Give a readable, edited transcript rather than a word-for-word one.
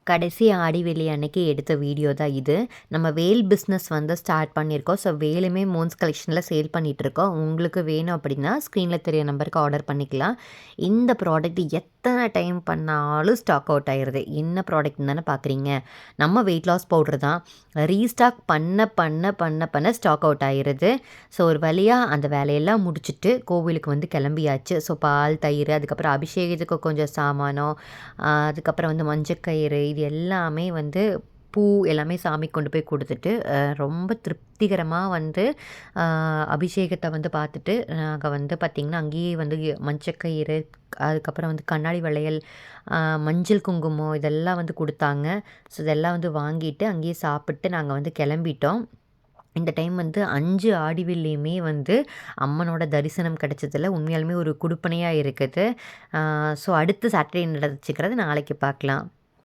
கடைசி ஆடி வெள்ளி அன்னைக்கு எடுத்த வீடியோ தான் இது. நம்ம வேல் பிஸ்னஸ் வந்து ஸ்டார்ட் பண்ணியிருக்கோம். ஸோ வேலுமே மோன்ஸ் கலெக்ஷனில் சேல் பண்ணிகிட்ருக்கோம். உங்களுக்கு வேணும் அப்படின்னா ஸ்க்ரீனில் தெரிய நம்பருக்கு ஆர்டர் பண்ணிக்கலாம். இந்த ப்ராடக்ட் எத்தனை டைம் பண்ணாலும் ஸ்டாக் அவுட் ஆயிடுது. என்ன ப்ராடக்ட்னு தானே பார்க்குறீங்க. நம்ம வெயிட் லாஸ் பவுடர் தான். ரீஸ்டாக் பண்ண பண்ண பண்ண பண்ண ஸ்டாக் அவுட் ஆயிடுது. ஸோ ஒரு வழியாக அந்த வேலையெல்லாம் முடிச்சுட்டு கோவிலுக்கு வந்து கிளம்பியாச்சு. ஸோ பால், தயிர், அதுக்கப்புறம் அபிஷேகத்துக்கு கொஞ்சம் சாமானம், அதுக்கப்புறம் வந்து மஞ்சக்கயிறு, இது எல்லாமே வந்து பூ எல்லாமே சாமிக்கு கொண்டு போய் கொடுத்துட்டு ரொம்ப திருப்திகரமாக வந்து அபிஷேகத்தை வந்து பார்த்துட்டு நாங்கள் வந்து பார்த்திங்கன்னா அங்கேயே வந்து மஞ்சக்கயிறு, அதுக்கப்புறம் வந்து கண்ணாடி வளையல், மஞ்சள் குங்குமம் இதெல்லாம் வந்து கொடுத்தாங்க. ஸோ இதெல்லாம் வந்து வாங்கிட்டு அங்கேயே சாப்பிட்டு நாங்கள் வந்து கிளம்பிட்டோம். இந்த டைம் வந்து 5 ஆடி வெள்ளியுமே வந்து அம்மனோட தரிசனம் கிடைச்சதில உண்மையாலுமே ஒரு குடுப்பனையாக இருக்குது. ஸோ அடுத்த சாட்டர்டே நடந்துச்சுக்கிறது நாளைக்கு பார்க்கலாம்.